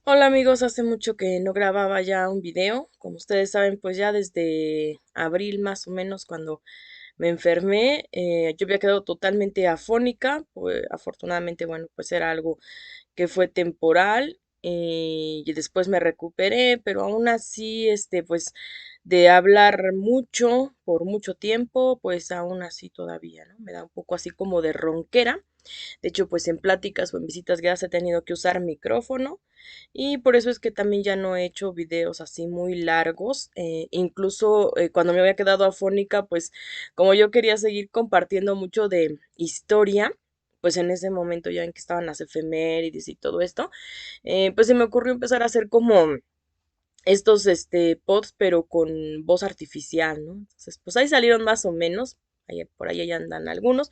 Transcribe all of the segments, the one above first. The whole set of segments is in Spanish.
Hola amigos, hace mucho que no grababa ya un video. Como ustedes saben, pues ya desde abril más o menos cuando me enfermé, yo había quedado totalmente afónica. Pues afortunadamente, bueno, pues era algo que fue temporal, y después me recuperé, pero aún así, pues de hablar mucho por mucho tiempo, pues aún así todavía, ¿no? Me da un poco así como de ronquera. De hecho, pues en pláticas o en visitas guiadas he tenido que usar micrófono y por eso es que también ya no he hecho videos así muy largos. Incluso cuando me había quedado afónica, pues como yo quería seguir compartiendo mucho de historia, pues en ese momento ya en que estaban las efemérides y todo esto, pues se me ocurrió empezar a hacer como estos pods, pero con voz artificial, ¿no? Entonces, pues ahí salieron más o menos. Por ahí ya andan algunos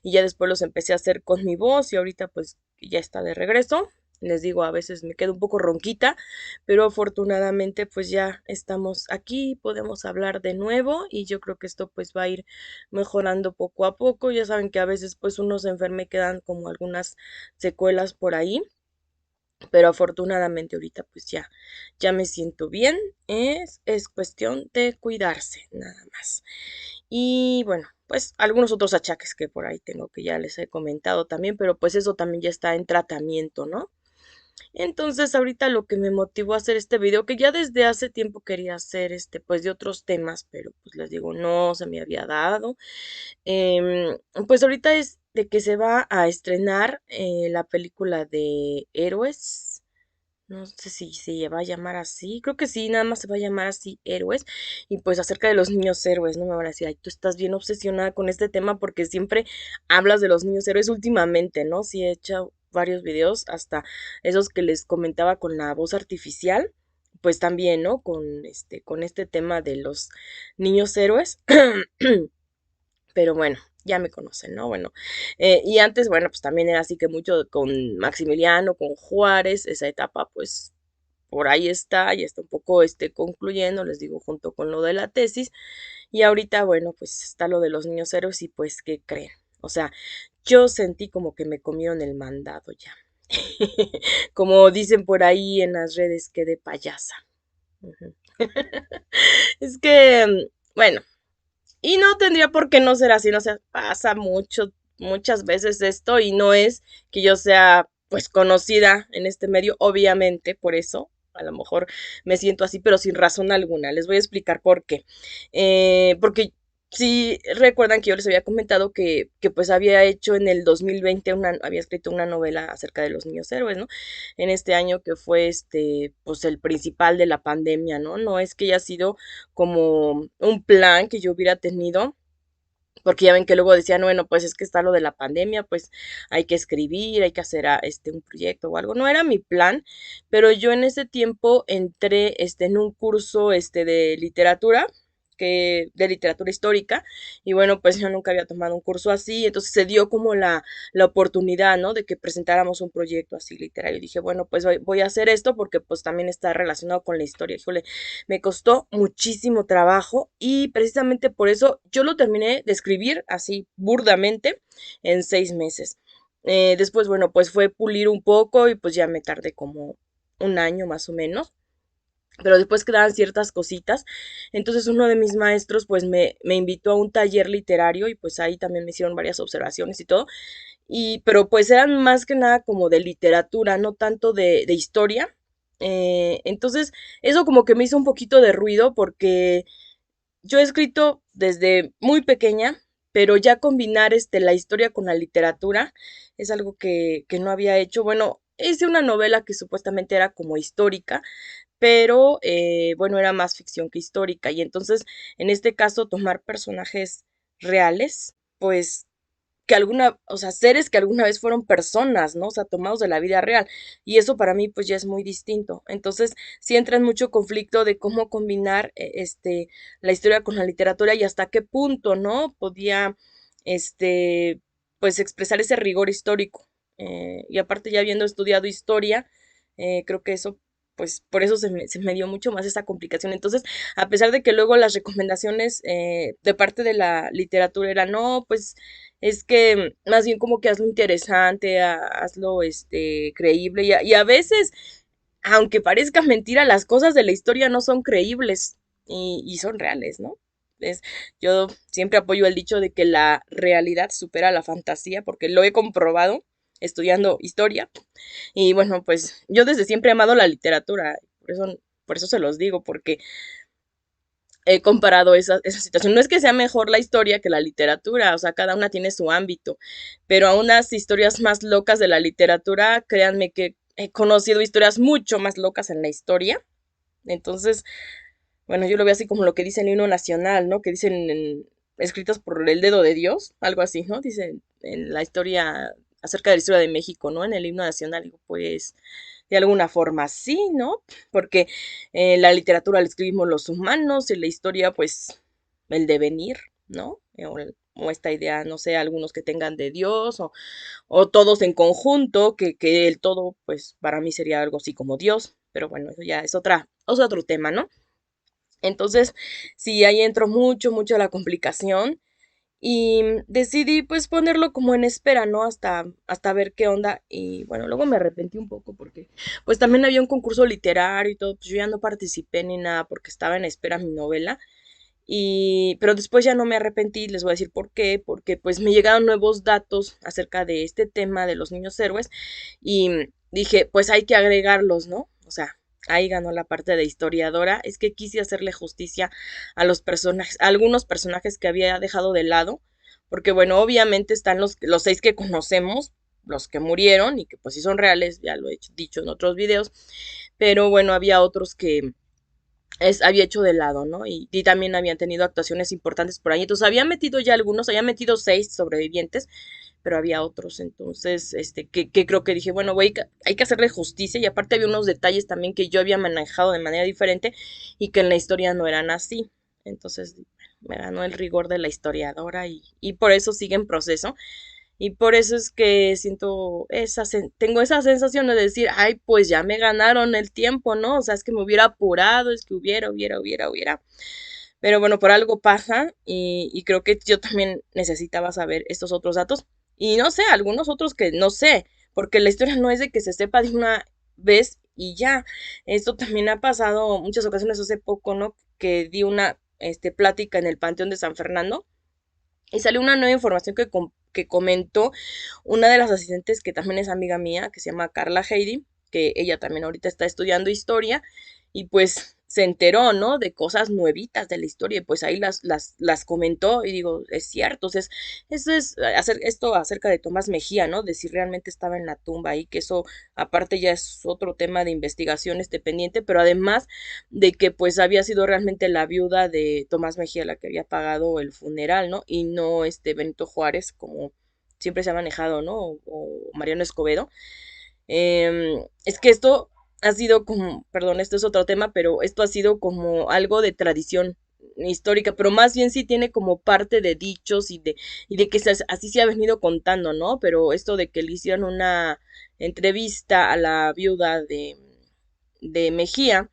y ya después los empecé a hacer con mi voz y ahorita pues ya está de regreso. Les digo, a veces me quedo un poco ronquita, pero afortunadamente pues ya estamos aquí, podemos hablar de nuevo y yo creo que esto pues va a ir mejorando poco a poco. Ya saben que a veces pues uno se enferma y quedan como algunas secuelas por ahí, pero afortunadamente ahorita pues ya me siento bien. Es cuestión de cuidarse nada más. Y bueno, pues algunos otros achaques que por ahí tengo que ya les he comentado también, pero pues eso también ya está en tratamiento, ¿no? Entonces ahorita lo que me motivó a hacer este video, que ya desde hace tiempo quería hacer pues de otros temas, pero pues les digo, no se me había dado. Em, pues ahorita es de que se va a estrenar la película de Héroes. No sé si se va a llamar así. Creo que sí, nada más se va a llamar así, Héroes. Y pues acerca de los niños héroes, no me van a decir, ay, tú estás bien obsesionada con este tema porque siempre hablas de los niños héroes últimamente, ¿no? Sí, he hecho varios videos, hasta esos que les comentaba con la voz artificial, pues también, ¿no? Con este tema de los niños héroes. Pero bueno, ya me conocen, ¿no? Bueno, y antes, bueno, pues también era así que mucho con Maximiliano, con Juárez, esa etapa, pues por ahí está, ya está un poco concluyendo, les digo, junto con lo de la tesis. Y ahorita, bueno, pues está lo de los niños héroes y pues, ¿qué creen? O sea, yo sentí como que me comieron el mandado ya. Como dicen por ahí en las redes, que de payasa. Ujú. Es que, bueno, y no tendría por qué no ser así, no sé, pasa muchas veces esto y no es que yo sea pues conocida en este medio, obviamente, por eso, a lo mejor me siento así, pero sin razón alguna. Les voy a explicar por qué. Porque si recuerdan que yo les había comentado que pues había hecho en el 2020 había escrito una novela acerca de los niños héroes, ¿no? En este año que fue pues el principal de la pandemia, ¿no? No es que haya sido como un plan que yo hubiera tenido, porque ya ven que luego decían, bueno, pues es que está lo de la pandemia, pues hay que escribir, hay que hacer un proyecto o algo. No era mi plan, pero yo en ese tiempo entré en un curso de literatura, de literatura histórica, y bueno, pues yo nunca había tomado un curso así, entonces se dio como la oportunidad, ¿no? De que presentáramos un proyecto así literario. Y dije, bueno, pues voy a hacer esto porque pues también está relacionado con la historia. Híjole, me costó muchísimo trabajo y precisamente por eso yo lo terminé de escribir así burdamente en 6 meses. Después, bueno, pues fue pulir un poco y pues ya me tardé como un año más o menos, pero después quedaban ciertas cositas. Entonces uno de mis maestros pues me invitó a un taller literario y pues ahí también me hicieron varias observaciones y todo. Pero pues eran más que nada como de literatura, no tanto de historia. Entonces eso como que me hizo un poquito de ruido porque yo he escrito desde muy pequeña, pero ya combinar la historia con la literatura es algo que no había hecho. Bueno, hice una novela que supuestamente era como histórica, pero bueno, era más ficción que histórica. Y entonces, en este caso, tomar personajes reales, pues o sea, seres que alguna vez fueron personas, ¿no? O sea, tomados de la vida real. Y eso para mí, pues ya es muy distinto. Entonces, sí entra en mucho conflicto de cómo combinar, la historia con la literatura y hasta qué punto, ¿no? Podía, este, pues expresar ese rigor histórico. Y aparte, ya habiendo estudiado historia, creo que eso pues por eso se me dio mucho más esa complicación. Entonces, a pesar de que luego las recomendaciones de parte de la literatura eran, no, pues es que más bien como que hazlo interesante, hazlo creíble y a veces aunque parezca mentira, las cosas de la historia no son creíbles y son reales, ¿no? Es, yo siempre apoyo el dicho de que la realidad supera la fantasía porque lo he comprobado estudiando historia y bueno, pues yo desde siempre he amado la literatura, por eso se los digo, porque he comparado esa situación. No es que sea mejor la historia que la literatura, o sea, cada una tiene su ámbito, pero a unas historias más locas de la literatura, créanme que he conocido historias mucho más locas en la historia. Entonces, bueno, yo lo veo así como lo que dice el himno nacional, ¿no? Que dicen escritas por el dedo de Dios, algo así, ¿no? Dicen en la historia, acerca de la historia de México, ¿no? En el himno nacional, digo, pues de alguna forma sí, ¿no? Porque la literatura la escribimos los humanos y la historia, pues, el devenir, ¿no? O esta idea, no sé, algunos que tengan de Dios o todos en conjunto, que el todo, pues, para mí sería algo así como Dios, pero bueno, eso ya es otro tema, ¿no? Entonces, sí, ahí entró mucho la complicación y decidí pues ponerlo como en espera, ¿no? Hasta ver qué onda y bueno, luego me arrepentí un poco porque pues también había un concurso literario y todo, pues yo ya no participé ni nada porque estaba en espera mi novela pero después ya no me arrepentí, les voy a decir por qué, porque pues me llegaron nuevos datos acerca de este tema de los niños héroes y dije, pues hay que agregarlos, ¿no? O sea, ahí ganó la parte de historiadora, es que quise hacerle justicia a los personajes, a algunos personajes que había dejado de lado, porque bueno, obviamente están los 6 que conocemos, los que murieron y que pues sí son reales, ya lo he dicho en otros videos, pero bueno, había otros que había hecho de lado, ¿no? Y también habían tenido actuaciones importantes por ahí. Entonces había metido ya algunos, había metido 6 sobrevivientes, pero había otros. Entonces, que creo que dije, bueno, güey, hay que hacerle justicia. Y aparte había unos detalles también que yo había manejado de manera diferente y que en la historia no eran así. Entonces me ganó el rigor de la historiadora y por eso sigue en proceso. Y por eso es que siento tengo esa sensación de decir, ay, pues ya me ganaron el tiempo, ¿no? O sea, es que me hubiera apurado, es que hubiera. Pero bueno, por algo pasa y creo que yo también necesitaba saber estos otros datos. Y no sé, algunos otros que no sé, porque la historia no es de que se sepa de una vez y ya. Esto también ha pasado muchas ocasiones hace poco, ¿no? Que di una plática en el Panteón de San Fernando y salió una nueva información que comentó una de las asistentes que también es amiga mía, que se llama Carla Heidi, que ella también ahorita está estudiando historia y pues se enteró, ¿no? De cosas nuevitas de la historia y pues ahí las comentó y digo, es cierto, entonces eso es hacer esto acerca de Tomás Mejía, ¿no? De si realmente estaba en la tumba y que eso aparte ya es otro tema de investigación pendiente, pero además de que pues había sido realmente la viuda de Tomás Mejía la que había pagado el funeral, ¿no? Y no Benito Juárez como siempre se ha manejado, ¿no? O Mariano Escobedo. Es que esto ha sido como, perdón, esto es otro tema, pero esto ha sido como algo de tradición histórica, pero más bien sí tiene como parte de dichos y de que así se ha venido contando, ¿no? Pero esto de que le hicieron una entrevista a la viuda de Mejía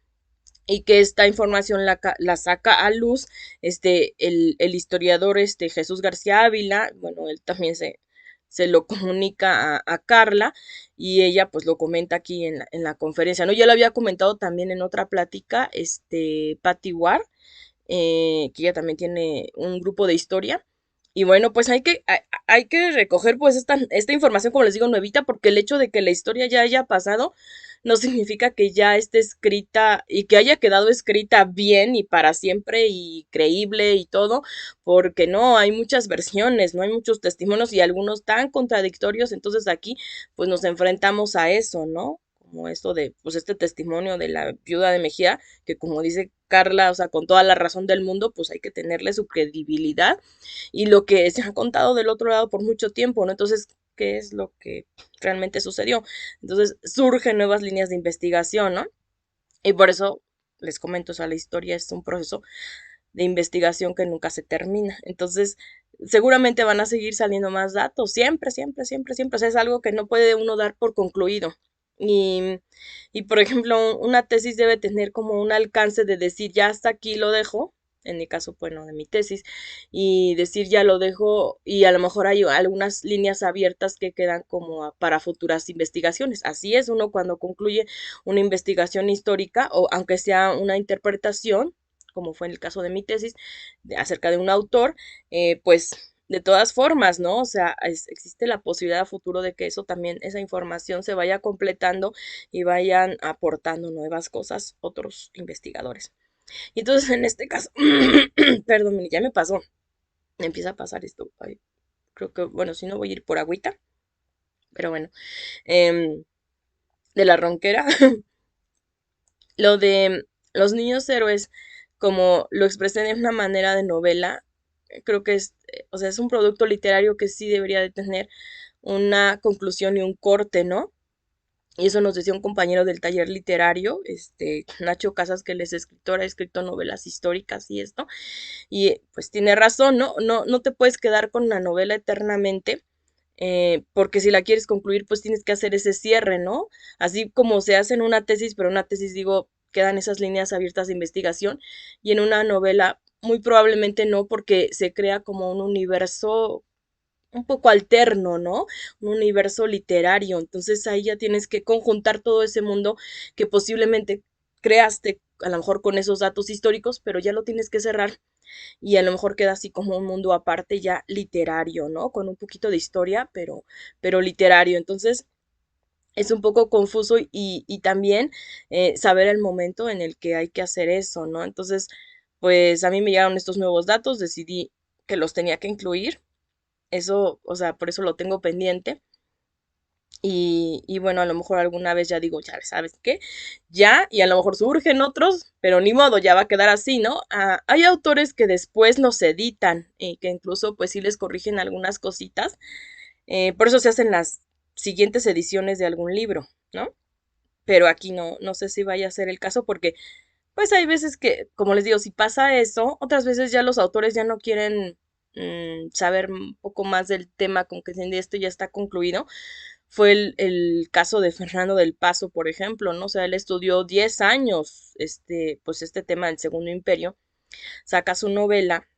y que esta información la saca a luz el historiador Jesús García Ávila, bueno, él también se lo comunica a Carla y ella pues lo comenta aquí en la conferencia, ¿no? Ya lo había comentado también en otra plática, Patty Ward, que ella también tiene un grupo de historia. Y bueno, pues hay que recoger pues esta información, como les digo, nuevita, porque el hecho de que la historia ya haya pasado no significa que ya esté escrita y que haya quedado escrita bien y para siempre y creíble y todo, porque no, hay muchas versiones, no hay muchos testimonios y algunos tan contradictorios, entonces aquí pues nos enfrentamos a eso, ¿no? Como esto de, pues este testimonio de la viuda de Mejía, que como dice Carla, o sea, con toda la razón del mundo, pues hay que tenerle su credibilidad y lo que se ha contado del otro lado por mucho tiempo, ¿no? Entonces, ¿qué es lo que realmente sucedió? Entonces, surgen nuevas líneas de investigación, ¿no? Y por eso les comento, o sea, la historia es un proceso de investigación que nunca se termina. Entonces, seguramente van a seguir saliendo más datos, siempre. O sea, es algo que no puede uno dar por concluido. Y, y por ejemplo, una tesis debe tener como un alcance de decir, ya hasta aquí lo dejo, en mi caso, bueno, de mi tesis, y decir ya lo dejo y a lo mejor hay algunas líneas abiertas que quedan como para futuras investigaciones. Así es, uno cuando concluye una investigación histórica o aunque sea una interpretación, como fue en el caso de mi tesis, acerca de un autor, pues de todas formas, ¿no? O sea, existe la posibilidad a futuro de que eso también, esa información se vaya completando y vayan aportando nuevas cosas otros investigadores. Y entonces en este caso, perdón, ya me pasó, me empieza a pasar esto. Ay, creo que, bueno, si no voy a ir por agüita, pero bueno, em, de la ronquera, lo de los niños héroes, como lo expresé de una manera de novela, creo que es, o sea, es un producto literario que sí debería de tener una conclusión y un corte, ¿no? Y eso nos decía un compañero del taller literario, Nacho Casas, que él es escritor, ha escrito novelas históricas y esto, y pues tiene razón, ¿no? No te puedes quedar con la novela eternamente, porque si la quieres concluir, pues tienes que hacer ese cierre, ¿no? Así como se hace en una tesis, pero en una tesis, digo, quedan esas líneas abiertas de investigación, y en una novela muy probablemente no, porque se crea como un universo un poco alterno, ¿no? Un universo literario. Entonces ahí ya tienes que conjuntar todo ese mundo que posiblemente creaste, a lo mejor con esos datos históricos, pero ya lo tienes que cerrar y a lo mejor queda así como un mundo aparte ya literario, ¿no? Con un poquito de historia, pero literario. Entonces es un poco confuso y también saber el momento en el que hay que hacer eso, ¿no? Entonces, pues a mí me llegaron estos nuevos datos, decidí que los tenía que incluir. Eso, o sea, por eso lo tengo pendiente. Y bueno, a lo mejor alguna vez ya digo, ya sabes qué, ya, y a lo mejor surgen otros, pero ni modo, ya va a quedar así, ¿no? Ah, hay autores que después los editan y que incluso pues sí les corrigen algunas cositas, por eso se hacen las siguientes ediciones de algún libro, ¿no? Pero aquí no sé si vaya a ser el caso porque pues hay veces que, como les digo, si pasa eso, otras veces ya los autores ya no quieren saber un poco más del tema, con que dicen, esto ya está concluido. Fue el caso de Fernando del Paso, por ejemplo, ¿no? O sea, él estudió 10 años, pues este tema del Segundo Imperio, saca su novela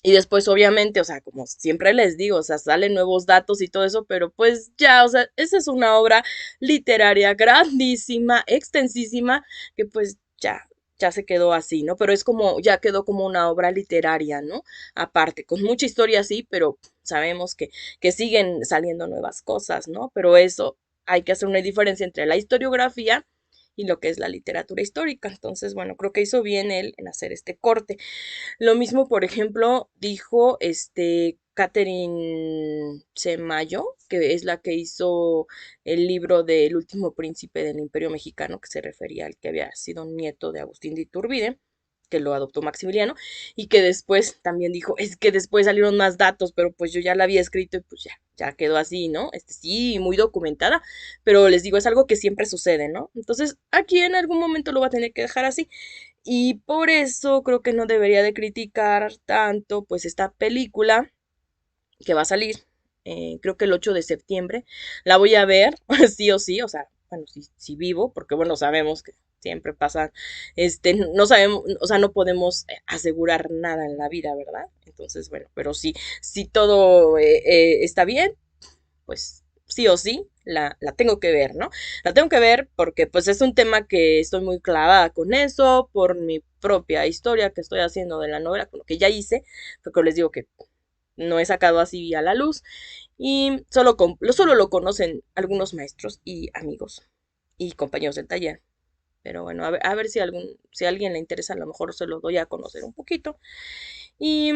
y después, obviamente, o sea, como siempre les digo, o sea, salen nuevos datos y todo eso, pero pues ya, o sea, esa es una obra literaria grandísima, extensísima, que pues ya se quedó así, ¿no? Pero es como, ya quedó como una obra literaria, ¿no? Aparte, con mucha historia sí, pero sabemos que siguen saliendo nuevas cosas, ¿no? Pero eso hay que hacer una diferencia entre la historiografía y lo que es la literatura histórica. Entonces, bueno, creo que hizo bien él en hacer este corte. Lo mismo, por ejemplo, dijo Catherine C. Mayo, que es la que hizo el libro del último príncipe del Imperio Mexicano, que se refería al que había sido nieto de Agustín de Iturbide, que lo adoptó Maximiliano, y que después también dijo, es que después salieron más datos, pero pues yo ya la había escrito y pues ya quedó así, ¿no? Sí, muy documentada, pero les digo, es algo que siempre sucede, ¿no? Entonces, aquí en algún momento lo va a tener que dejar así. Y por eso creo que no debería de criticar tanto pues esta película que va a salir, creo que el 8 de septiembre. La voy a ver, sí o sí, o sea, bueno, si vivo, porque bueno, sabemos que siempre pasa, no sabemos, o sea, no podemos asegurar nada en la vida, ¿verdad? Entonces, bueno, pero sí, si todo está bien, pues sí o sí la tengo que ver, ¿no? La tengo que ver porque pues es un tema que estoy muy clavada con eso, por mi propia historia que estoy haciendo de la novela, con lo que ya hice, porque les digo que no he sacado así a la luz y solo lo conocen algunos maestros y amigos y compañeros del taller. Pero bueno, a ver si a alguien le interesa, a lo mejor se lo doy a conocer un poquito. Y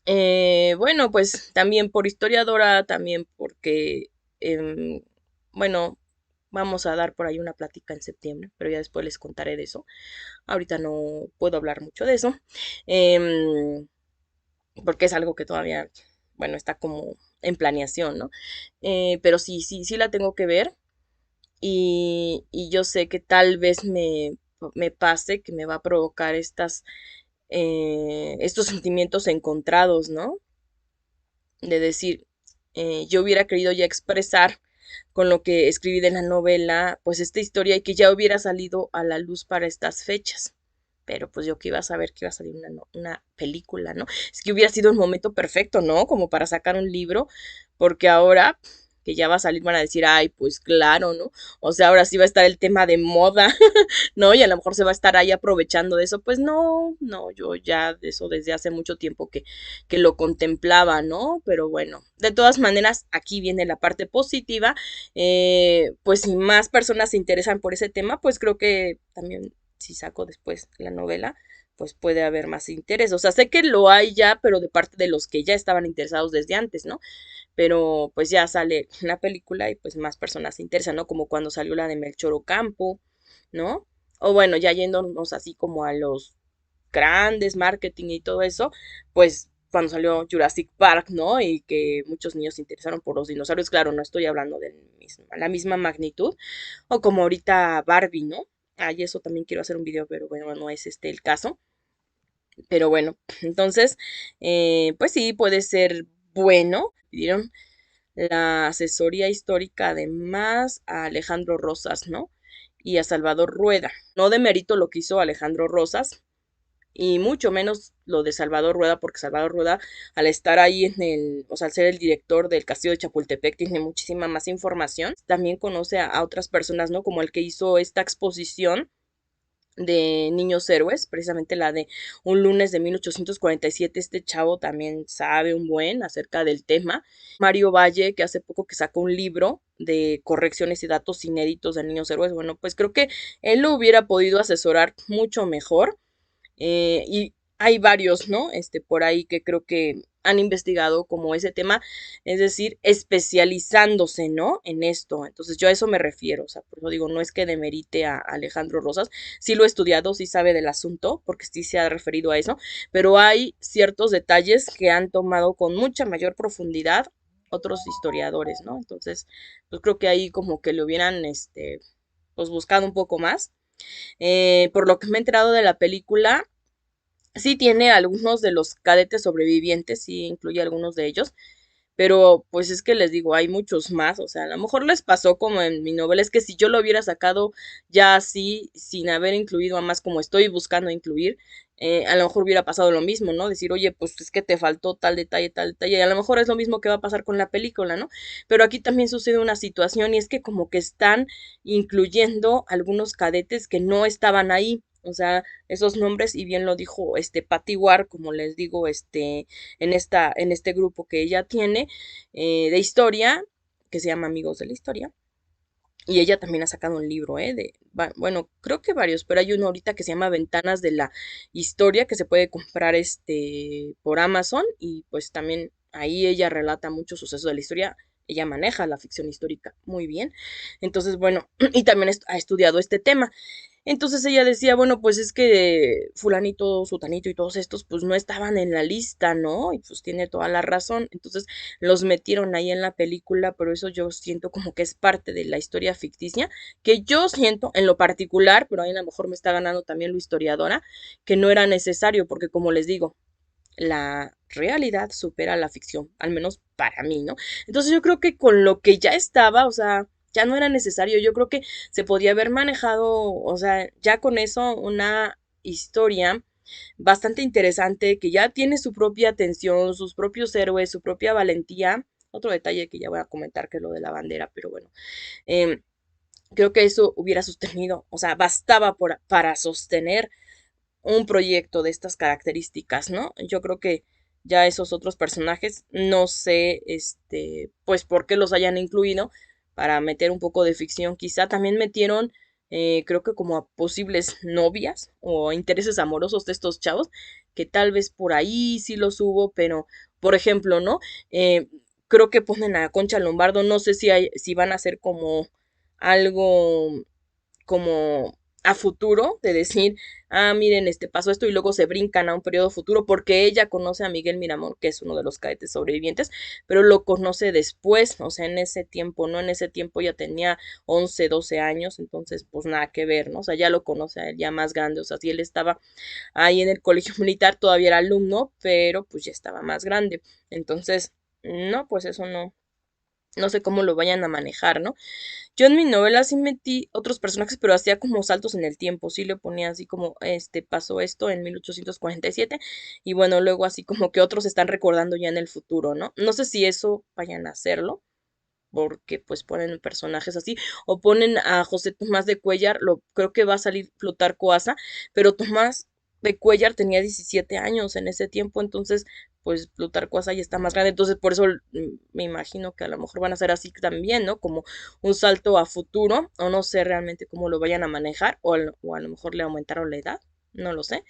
bueno, pues también por historiadora, también porque, em, bueno, vamos a dar por ahí una plática en septiembre, pero ya después les contaré de eso. Ahorita no puedo hablar mucho de eso, em, porque es algo que todavía, bueno, está como en planeación, ¿no? Pero sí la tengo que ver y yo sé que tal vez me pase, que me va a provocar estos sentimientos encontrados, ¿no? De decir, yo hubiera querido ya expresar con lo que escribí de la novela, pues esta historia y que ya hubiera salido a la luz para estas fechas. pero pues yo que iba a saber que iba a salir una película, ¿no? Es que hubiera sido el momento perfecto, ¿no? Como para sacar un libro, porque ahora que ya va a salir van a decir, ay, pues claro, ¿no? O sea, ahora sí va a estar el tema de moda, ¿no? Y a lo mejor se va a estar ahí aprovechando de eso. Pues no, no, yo ya de eso desde hace mucho tiempo que lo contemplaba, ¿no? Pero bueno, de todas maneras, aquí viene la parte positiva. Pues si más personas se interesan por ese tema, pues creo que también si saco después la novela, pues puede haber más interés. O sea, sé que lo hay ya, pero de parte de los que ya estaban interesados desde antes, ¿no? Pero pues ya sale la película y pues más personas se interesan, ¿no? Como cuando salió la de Melchor Ocampo, ¿no? O bueno, ya yéndonos así como a los grandes marketing y todo eso, pues cuando salió Jurassic Park, ¿no? Y que muchos niños se interesaron por los dinosaurios, claro, no estoy hablando de la misma magnitud, o como ahorita Barbie, ¿no? Ay, eso también quiero hacer un video, pero bueno, no es este el caso. Pero bueno, entonces, pues sí, puede ser bueno. Pidieron la asesoría histórica además a Alejandro Rosas, ¿no? Y a Salvador Rueda. No demerito lo que hizo Alejandro Rosas, y mucho menos lo de Salvador Rueda, porque Salvador Rueda, al estar ahí en o sea, al ser el director del Castillo de Chapultepec, tiene muchísima más información. También conoce a otras personas, ¿no? Como el que hizo esta exposición de niños héroes, precisamente la de un lunes de 1847. Este chavo también sabe un buen acerca del tema. Mario Valle, que hace poco que sacó un libro de correcciones y datos inéditos de niños héroes, bueno, pues creo que él lo hubiera podido asesorar mucho mejor. Y hay varios, ¿no? Por ahí que creo que han investigado como ese tema, es decir, especializándose, ¿no? En esto. Entonces yo a eso me refiero, o sea, por eso digo, no es que demerite a Alejandro Rosas, sí lo he estudiado, sí sabe del asunto, porque sí se ha referido a eso, pero hay ciertos detalles que han tomado con mucha mayor profundidad otros historiadores, ¿no? Entonces, pues creo que ahí como que le hubieran, pues buscado un poco más. Por lo que me he enterado de la película, sí tiene algunos de los cadetes sobrevivientes, sí incluye algunos de ellos, pero pues es que les digo, hay muchos más, o sea, a lo mejor les pasó como en mi novela, es que si yo lo hubiera sacado ya así, sin haber incluido a más como estoy buscando incluir, a lo mejor hubiera pasado lo mismo, ¿no? Decir, oye, pues es que te faltó tal detalle, y a lo mejor es lo mismo que va a pasar con la película, ¿no? Pero aquí también sucede una situación y es que como que están incluyendo algunos cadetes que no estaban ahí. O sea, esos nombres, y bien lo dijo Patty Ward, como les digo, en este grupo que ella tiene, de historia, que se llama Amigos de la Historia. Y ella también ha sacado un libro, bueno, creo que varios, pero hay uno ahorita que se llama Ventanas de la Historia, que se puede comprar por Amazon, y pues también ahí ella relata muchos sucesos de la historia. Ella maneja la ficción histórica muy bien. Entonces, bueno, y también ha estudiado este tema. Entonces ella decía, bueno, pues es que fulanito, sutanito y todos estos pues no estaban en la lista, ¿no? Y pues tiene toda la razón. Entonces los metieron ahí en la película, pero eso yo siento como que es parte de la historia ficticia, que yo siento en lo particular, pero ahí a lo mejor me está ganando también lo historiadora, que no era necesario, porque como les digo, la realidad supera la ficción, al menos para mí, ¿no? Entonces yo creo que con lo que ya estaba, o sea, ya no era necesario, yo creo que se podía haber manejado, o sea, ya con eso una historia bastante interesante que ya tiene su propia atención, sus propios héroes, su propia valentía. Otro detalle que ya voy a comentar que es lo de la bandera, pero bueno, eh, creo que eso hubiera sostenido, o sea, bastaba para sostener un proyecto de estas características, ¿no? Yo creo que ya esos otros personajes, no sé, pues por qué los hayan incluido para meter un poco de ficción. Quizá también metieron, creo que como a posibles novias o intereses amorosos de estos chavos, que tal vez por ahí sí los hubo, pero, por ejemplo, ¿no? Eh, Creo que ponen a Concha Lombardo, no sé si van a hacer como algo como a futuro, de decir, ah, miren, pasó esto y luego se brincan a un periodo futuro porque ella conoce a Miguel Miramón, que es uno de los cadetes sobrevivientes, pero lo conoce después, o sea, en ese tiempo, ¿no? En ese tiempo ya tenía 11 12 años, entonces pues nada que ver, ¿no? O sea, ya lo conoce a él ya más grande, o sea, si él estaba ahí en el colegio militar, todavía era alumno, pero pues ya estaba más grande, entonces, no, pues eso no, No sé cómo lo vayan a manejar, ¿no? Yo en mi novela sí metí otros personajes, pero hacía como saltos en el tiempo, sí le ponía así como, pasó esto en 1847 y bueno, luego así como que otros están recordando ya en el futuro, ¿no? No sé si eso vayan a hacerlo, porque pues ponen personajes así, o ponen a José Tomás de Cuellar, creo que va a salir Plutarco Asa, pero Tomás de Cuellar tenía 17 años en ese tiempo, entonces pues Plutarco Asa ya está más grande, entonces por eso me imagino que a lo mejor van a ser así también, ¿no? Como un salto a futuro, o no sé realmente cómo lo vayan a manejar, o a lo mejor le aumentaron la edad, no lo sé,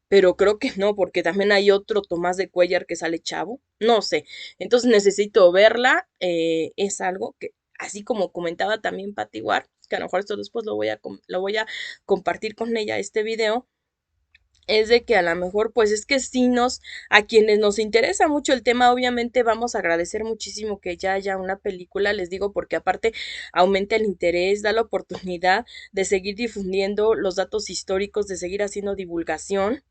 pero creo que no, porque también hay otro Tomás de Cuellar que sale chavo, no sé, entonces necesito verla, es algo que, así como comentaba también Patty Ward, que a lo mejor esto después lo voy a compartir con ella este video, es de que a lo mejor pues es que sí a quienes nos interesa mucho el tema, obviamente vamos a agradecer muchísimo que ya haya una película, les digo, porque aparte aumenta el interés, da la oportunidad de seguir difundiendo los datos históricos, de seguir haciendo divulgación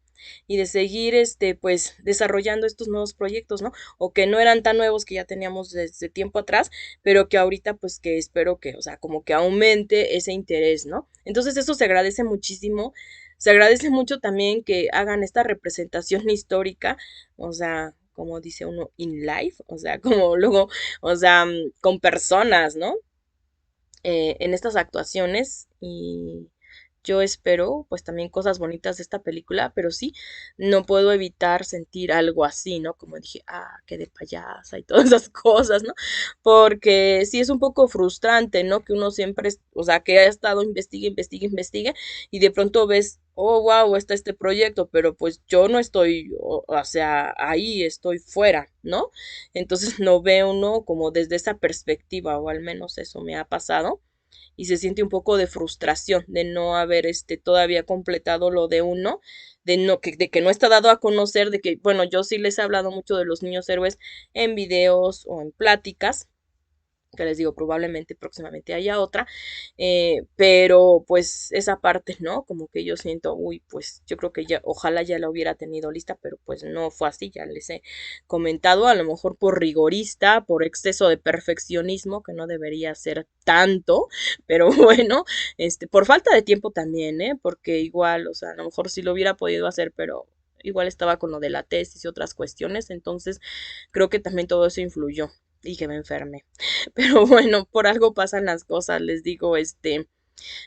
y de seguir pues desarrollando estos nuevos proyectos, ¿no? O que no eran tan nuevos, que ya teníamos desde tiempo atrás, pero que ahorita pues que espero que, o sea, como que aumente ese interés, ¿no? Entonces eso se agradece muchísimo. Se agradece mucho también que hagan esta representación histórica, o sea, como dice uno, in life, o sea, como luego, o sea, con personas, ¿no? En estas actuaciones y yo espero pues también cosas bonitas de esta película, pero sí, no puedo evitar sentir algo así, ¿no? Como dije, qué de payasa y todas esas cosas, ¿no? Porque sí es un poco frustrante, ¿no? Que uno siempre, o sea, que ha estado investigue, investigue, investigue y de pronto ves, oh, wow, está este proyecto, pero pues yo no estoy, o sea, ahí estoy fuera, ¿no? Entonces no veo uno como desde esa perspectiva, o al menos eso me ha pasado y se siente un poco de frustración de no haber todavía completado lo de uno, de que no está dado a conocer, de que, bueno, yo sí les he hablado mucho de los niños héroes en videos o en pláticas, que les digo, probablemente próximamente haya otra, pero pues esa parte, ¿no? Como que yo siento, uy, pues yo creo que ya, ojalá ya la hubiera tenido lista, pero pues no fue así, ya les he comentado, a lo mejor por rigorista, por exceso de perfeccionismo, que no debería ser tanto, pero bueno, por falta de tiempo también, ¿eh? Porque igual, o sea, a lo mejor sí lo hubiera podido hacer, pero igual estaba con lo de la tesis y otras cuestiones, entonces creo que también todo eso influyó y que me enferme. Pero bueno, por algo pasan las cosas, les digo,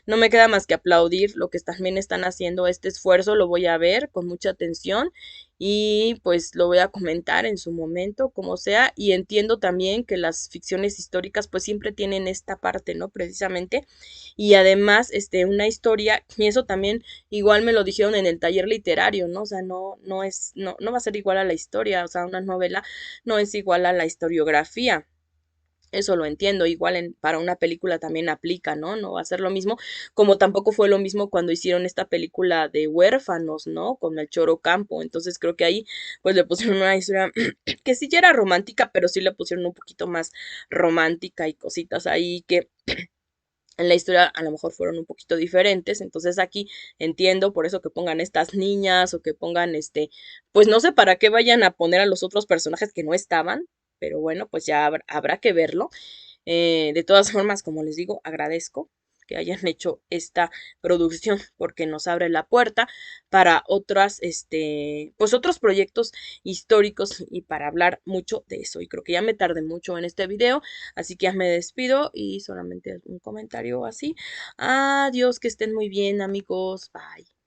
no me queda más que aplaudir lo que también están haciendo este esfuerzo, lo voy a ver con mucha atención y pues lo voy a comentar en su momento, como sea, y entiendo también que las ficciones históricas pues siempre tienen esta parte, ¿no? Precisamente, y además, una historia, y eso también igual me lo dijeron en el taller literario, ¿no? O sea, no va a ser igual a la historia, o sea, una novela no es igual a la historiografía. Eso lo entiendo, igual para una película también aplica, ¿no? No va a ser lo mismo, como tampoco fue lo mismo cuando hicieron esta película de huérfanos, ¿no? Con el Choro Campo. Entonces creo que ahí pues le pusieron una historia que sí ya era romántica, pero sí le pusieron un poquito más romántica y cositas ahí que en la historia a lo mejor fueron un poquito diferentes. Entonces aquí entiendo por eso que pongan estas niñas o que pongan pues no sé para qué vayan a poner a los otros personajes que no estaban, pero bueno, pues ya habrá que verlo. De todas formas, como les digo, agradezco que hayan hecho esta producción porque nos abre la puerta para otras, pues otros proyectos históricos y para hablar mucho de eso. Y creo que ya me tardé mucho en este video, así que ya me despido y solamente un comentario así. Adiós, que estén muy bien, amigos. Bye.